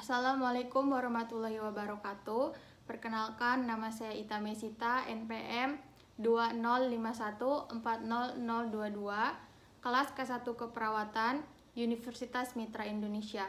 Assalamualaikum warahmatullahi wabarakatuh. Perkenalkan, nama saya Ita Mesita, NPM 205140022, kelas K1 Keperawatan, Universitas Mitra Indonesia.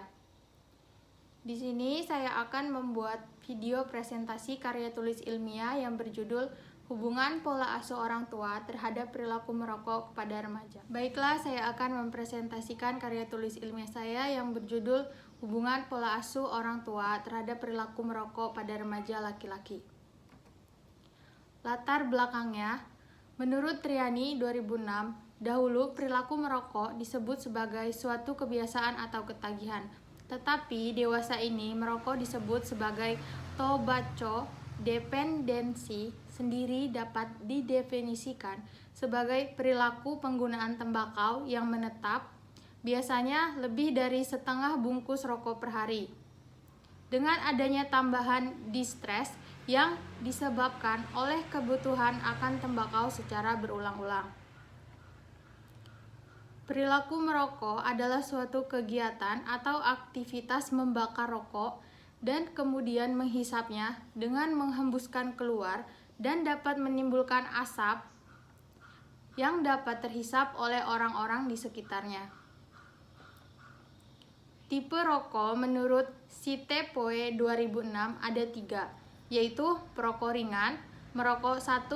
Di sini saya akan membuat video presentasi karya tulis ilmiah yang berjudul Hubungan Pola Asuh Orang Tua Terhadap Perilaku Merokok pada Remaja. Baiklah, saya akan mempresentasikan karya tulis ilmiah saya yang berjudul Hubungan Pola Asuh Orang Tua Terhadap Perilaku Merokok pada Remaja Laki-laki. Latar belakangnya, menurut Triani 2006, dahulu perilaku merokok disebut sebagai suatu kebiasaan atau ketagihan. Tetapi dewasa ini merokok disebut sebagai tobacco dependensi sendiri dapat didefinisikan sebagai perilaku penggunaan tembakau yang menetap, biasanya lebih dari setengah bungkus rokok per hari. Dengan adanya tambahan distres yang disebabkan oleh kebutuhan akan tembakau secara berulang-ulang. Perilaku merokok adalah suatu kegiatan atau aktivitas membakar rokok dan kemudian menghisapnya dengan menghembuskan keluar dan dapat menimbulkan asap yang dapat terhisap oleh orang-orang di sekitarnya. Tipe rokok menurut Sitepoe 2006 ada 3, yaitu perokok ringan, merokok 1-10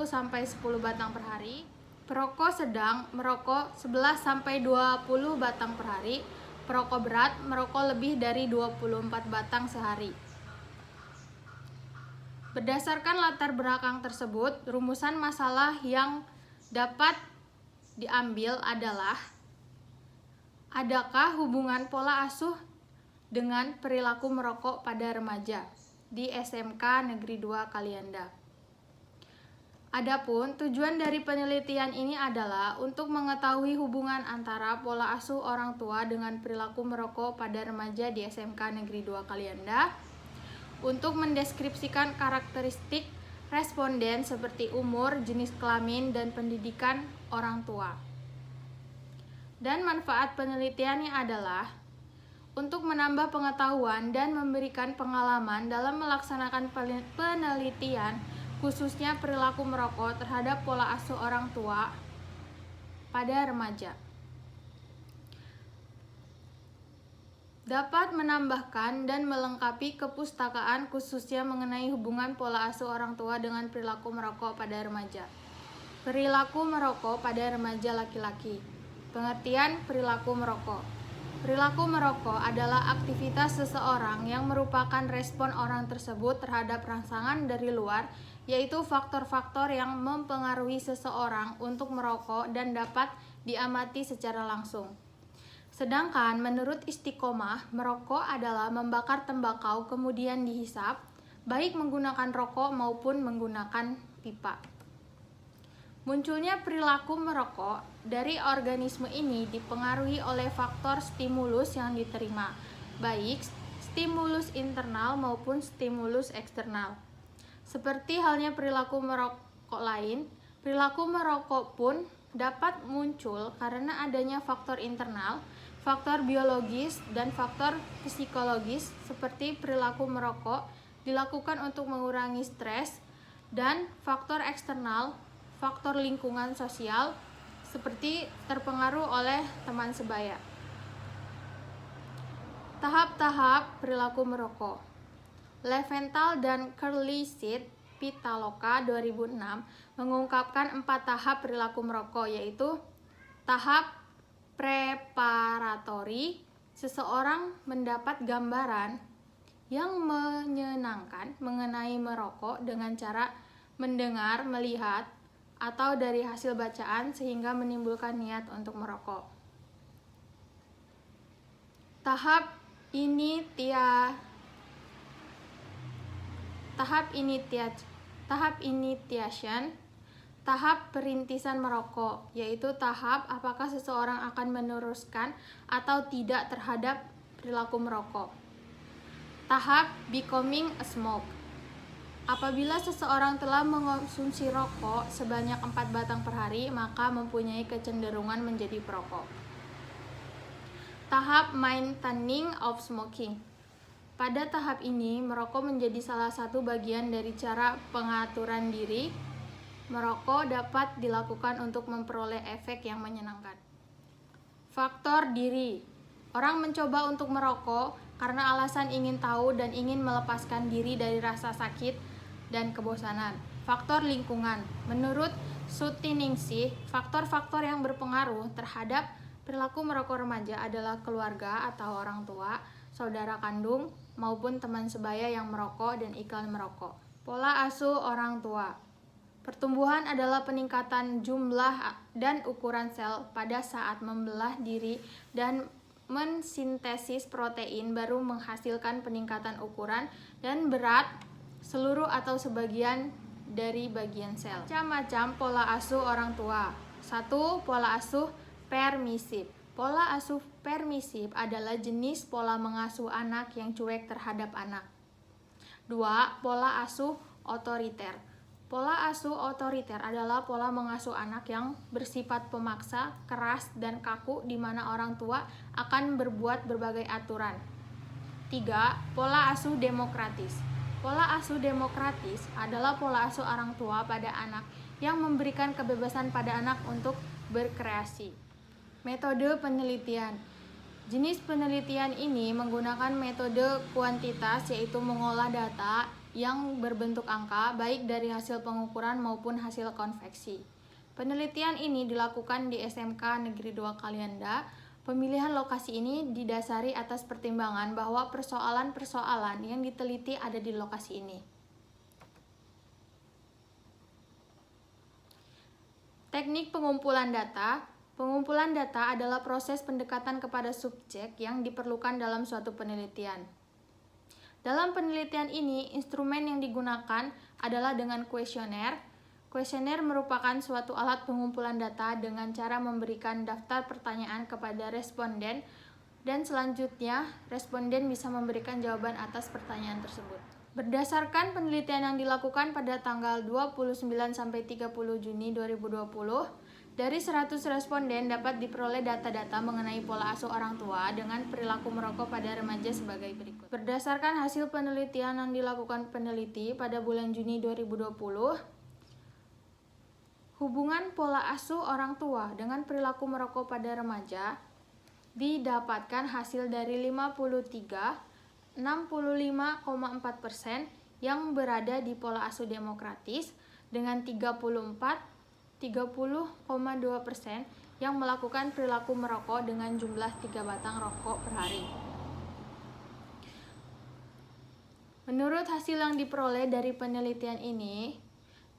batang per hari, perokok sedang, merokok 11-20 batang per hari, perokok berat, merokok lebih dari 24 batang sehari. Berdasarkan latar belakang tersebut, rumusan masalah yang dapat diambil adalah: adakah hubungan pola asuh dengan perilaku merokok pada remaja di SMK Negeri 2 Kalianda? Adapun tujuan dari penelitian ini adalah untuk mengetahui hubungan antara pola asuh orang tua dengan perilaku merokok pada remaja di SMK Negeri 2 Kalianda, untuk mendeskripsikan karakteristik responden seperti umur, jenis kelamin, dan pendidikan orang tua. Dan manfaat penelitiannya adalah untuk menambah pengetahuan dan memberikan pengalaman dalam melaksanakan penelitian khususnya perilaku merokok terhadap pola asuh orang tua pada remaja. Dapat menambahkan dan melengkapi kepustakaan khususnya mengenai hubungan pola asuh orang tua dengan perilaku merokok pada remaja. Perilaku merokok pada remaja laki-laki. Pengertian perilaku merokok. Perilaku merokok adalah aktivitas seseorang yang merupakan respon orang tersebut terhadap rangsangan dari luar, yaitu faktor-faktor yang mempengaruhi seseorang untuk merokok dan dapat diamati secara langsung. Sedangkan menurut Istiqomah, merokok adalah membakar tembakau kemudian dihisap, baik menggunakan rokok maupun menggunakan pipa. Munculnya perilaku merokok dari organisme ini dipengaruhi oleh faktor stimulus yang diterima, baik stimulus internal maupun stimulus eksternal. Seperti halnya perilaku merokok lain, perilaku merokok pun dapat muncul karena adanya faktor internal, faktor biologis, dan faktor psikologis seperti perilaku merokok dilakukan untuk mengurangi stres, dan faktor eksternal, faktor lingkungan sosial seperti terpengaruh oleh teman sebaya. Tahap-tahap perilaku merokok. Leventhal dan Curley-Seed Pitaloka 2006 mengungkapkan 4 tahap perilaku merokok, yaitu tahap preparatori, seseorang mendapat gambaran yang menyenangkan mengenai merokok dengan cara mendengar, melihat, atau dari hasil bacaan sehingga menimbulkan niat untuk merokok. Tahap initiation, tahap perintisan merokok, yaitu tahap apakah seseorang akan meneruskan atau tidak terhadap perilaku merokok. Tahap becoming a smoke. Apabila seseorang telah mengonsumsi rokok sebanyak 4 batang per hari, maka mempunyai kecenderungan menjadi perokok. Tahap maintaining of smoking. Pada tahap ini, merokok menjadi salah satu bagian dari cara pengaturan diri. Merokok dapat dilakukan untuk memperoleh efek yang menyenangkan. Faktor diri. Orang mencoba untuk merokok karena alasan ingin tahu dan ingin melepaskan diri dari rasa sakit dan kebosanan. Faktor lingkungan. Menurut Sutiningsih, faktor-faktor yang berpengaruh terhadap perilaku merokok remaja adalah keluarga atau orang tua, saudara kandung, maupun teman sebaya yang merokok dan iklan merokok. Pola asuh orang tua. Pertumbuhan adalah peningkatan jumlah dan ukuran sel pada saat membelah diri dan mensintesis protein baru menghasilkan peningkatan ukuran dan berat seluruh atau sebagian dari bagian sel. Macam-macam pola asuh orang tua. 1. Pola asuh permisif. Pola asuh permisif adalah jenis pola mengasuh anak yang cuek terhadap anak. 2. Pola asuh otoriter. Pola asuh otoriter adalah pola mengasuh anak yang bersifat pemaksa, keras, dan kaku di mana orang tua akan berbuat berbagai aturan. 3. Pola asuh demokratis. Pola asuh demokratis adalah pola asuh orang tua pada anak yang memberikan kebebasan pada anak untuk berkreasi. Metode penelitian. Jenis penelitian ini menggunakan metode kuantitas, yaitu mengolah data yang berbentuk angka, baik dari hasil pengukuran maupun hasil konveksi. Penelitian ini dilakukan di SMK Negeri 2 Kalianda. Pemilihan lokasi ini didasari atas pertimbangan bahwa persoalan-persoalan yang diteliti ada di lokasi ini. Teknik pengumpulan data. Pengumpulan data adalah proses pendekatan kepada subjek yang diperlukan dalam suatu penelitian. Dalam penelitian ini, instrumen yang digunakan adalah dengan kuesioner. Kuesioner merupakan suatu alat pengumpulan data dengan cara memberikan daftar pertanyaan kepada responden dan selanjutnya responden bisa memberikan jawaban atas pertanyaan tersebut. Berdasarkan penelitian yang dilakukan pada tanggal 29-30 Juni 2020, dari 100 responden dapat diperoleh data-data mengenai pola asuh orang tua dengan perilaku merokok pada remaja sebagai berikut. Berdasarkan hasil penelitian yang dilakukan peneliti pada bulan Juni 2020, hubungan pola asuh orang tua dengan perilaku merokok pada remaja didapatkan hasil dari 53, 65,4% yang berada di pola asuh demokratis dengan 34, 30,2% yang melakukan perilaku merokok dengan jumlah 3 batang rokok per hari. Menurut hasil yang diperoleh dari penelitian ini,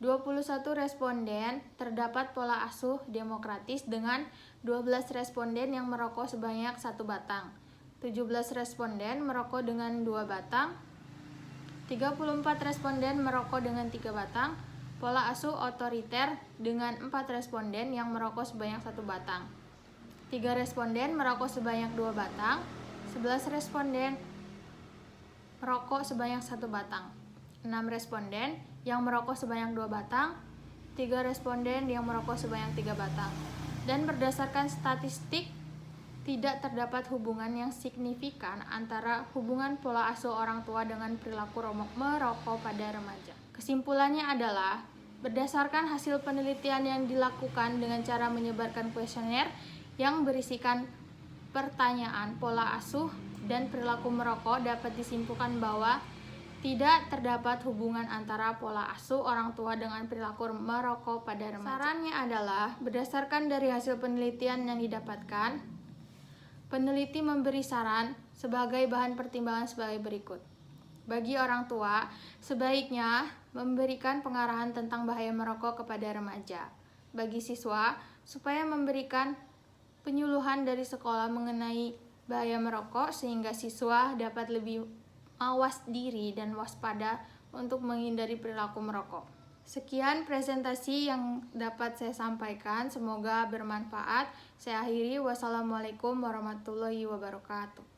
21 responden terdapat pola asuh demokratis dengan 12 responden yang merokok sebanyak 1 batang, 17 responden merokok dengan 2 batang, 34 responden merokok dengan 3 batang, pola asuh otoriter dengan 4 responden yang merokok sebanyak 1 batang, 3 responden merokok sebanyak 2 batang, 11 responden merokok sebanyak 1 batang, 6 responden yang merokok sebanyak 2 batang, 3 responden yang merokok sebanyak 3 batang. Dan berdasarkan statistik, tidak terdapat hubungan yang signifikan antara hubungan pola asuh orang tua dengan perilaku merokok pada remaja. Kesimpulannya adalah, berdasarkan hasil penelitian yang dilakukan dengan cara menyebarkan kuesioner yang berisikan pertanyaan pola asuh dan perilaku merokok, dapat disimpulkan bahwa tidak terdapat hubungan antara pola asuh orang tua dengan perilaku merokok pada remaja. Sarannya adalah, berdasarkan dari hasil penelitian yang didapatkan, peneliti memberi saran sebagai bahan pertimbangan sebagai berikut. Bagi orang tua, sebaiknya memberikan pengarahan tentang bahaya merokok kepada remaja. Bagi siswa, supaya memberikan penyuluhan dari sekolah mengenai bahaya merokok sehingga siswa dapat lebih mawas diri dan waspada untuk menghindari perilaku merokok. Sekian presentasi yang dapat saya sampaikan, semoga bermanfaat. Saya akhiri, wassalamualaikum warahmatullahi wabarakatuh.